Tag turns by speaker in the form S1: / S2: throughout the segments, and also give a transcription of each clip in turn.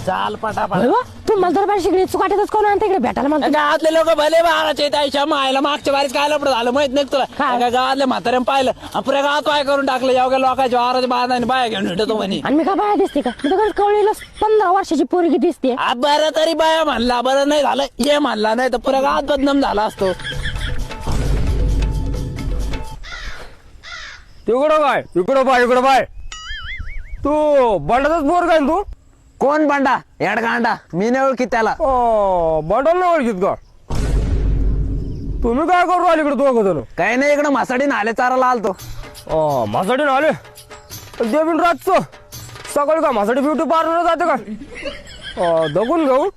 S1: चाल पटापट.
S2: तू मला तर शिकली चुकाट्यातच कोण आणता इकडे भेटायला मला
S1: गावातले लोक भले बाराचे त्याच्या मायला मागच्या बारीच काय लपड झालं माहित नाही तुला.
S2: काय?
S1: एका गावातल्या म्हाताऱ्यानं पाहिलं आणि पुऱ्या गावात काय करून टाकलं. एवढ्या लोकांच्या वाराच्या बांधा बाया घेऊन हिंडतो म्हणे.
S2: आणि मी काय बाया दिसते का मी तर कवळीला 15 वर्षाची पोरगी दिसते.
S1: बरं तरी बाया म्हणला बरं नाही झालं हे म्हणला नाही तर पुऱ्या गावात बदनाम झाला असतो.
S3: तिकडं काय इकडं बाय तू बंडाचाच बोर काय तू
S1: कोण बांडा येडगांडा मी नाही ओळखीत त्याला.
S3: बंडाला नाही ओळखीत का तुम्ही काय करू आले इकडे दोघं जण
S1: काही नाही इकडं मासाडी नाले चाराला आलतो.
S3: माझ्यासाठी ना आले ते बिन रातचं सकाळी का माझ्यासाठी ब्युटी पार्लर जाते का दगून घेऊ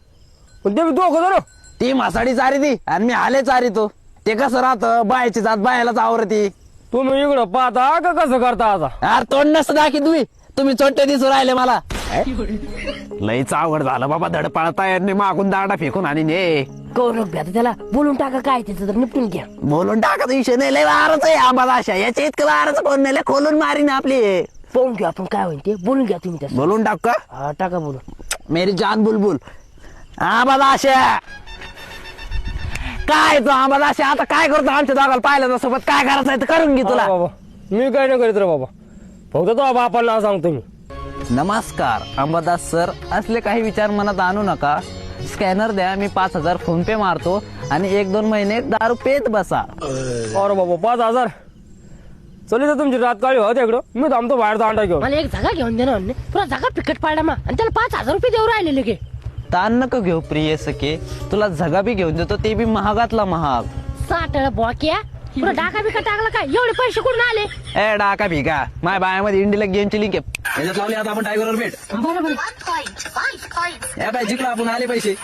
S3: पण ते बी दोघं जण
S1: ती मासाडी चारी ती आणि मी आले चारी तो. ते कसं राहतं बायाची जात बायालाच आवडती.
S3: तुम्ही इकडं पाहता का कसं करता आता
S1: यार तोंड नसतं दाखी तुम्ही चोट्टे दिसू राहिले मला. लईच आवड झालं बाबा धड पाळता यांनी मागून दांडा फेकून आणि ने
S2: कौरव भेटा त्याला बोलून टाका काय तिचं तर निपटून घ्या.
S1: बोलून टाकत विषय नाही लय वारच आहे आम्हाला अशा याच्या इतकं वारच कोण नाही लय खोलून मारीन आपली.
S2: पाहून घ्या आपण काय होईल ते बोलून घ्या तुम्ही त्याचं.
S1: बोलून टाक का
S2: हा टाका बोलून.
S1: मेरी जान बुलबुल आम्हाला अशा काय तो आम्हाला अशा आता काय करतो आमच्या दोघाला पाहिलं सोबत काय करायचं आहे तर करून घे तुला.
S3: बाबा मी काय नाही करीत रे बाबा फक्त तो बापाला नाव सांगतो मी.
S1: नमस्कार अंबादास सर असले काही विचार मनात आणू नका. स्कॅनर द्या मी 5,000 फोन पे मारतो आणि 1-2 महिने दारू पेत बसा.
S3: अरे बाबा 5,000 चल तर तुमची रात काळी होत इकडं मी थांबतो बाहेर दांडा घेऊन.
S2: मला एक जागा घेऊन दे ना म्हणणे पुरा जागा पिकट पाडला मा आणि त्याला 5,000 रुपये देऊ राहिलेले की.
S1: ताण नको घेऊ प्रिय सखे तुला झगा बी घेऊन देतो ते बी महागातला महाग.
S2: 60 बॉक्या पुरा डाका बिका टाकला काय एवढे पैसे कुठून आले.
S1: ए डाका भिका माझ्या बायामध्ये इंडिला गेमची लिंक आहे त्याच्यात लावली आता आपण टायगरवर भेट.
S2: बरोबर
S1: या बाय जिंकलो आपण आले पैसे.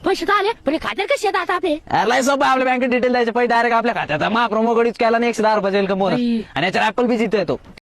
S2: पैसे तर आले पण खात्यात कसे येतात आपले.
S1: लय सोपं आपल्या बँकेत डिटेल द्यायचे पैसे डायरेक्ट आपल्या खात्यात मा प्रोमो कोडच केला नाही 110 रुपये वेलकम बोनस आणि याच्या ऍपल बी जिथे येतो.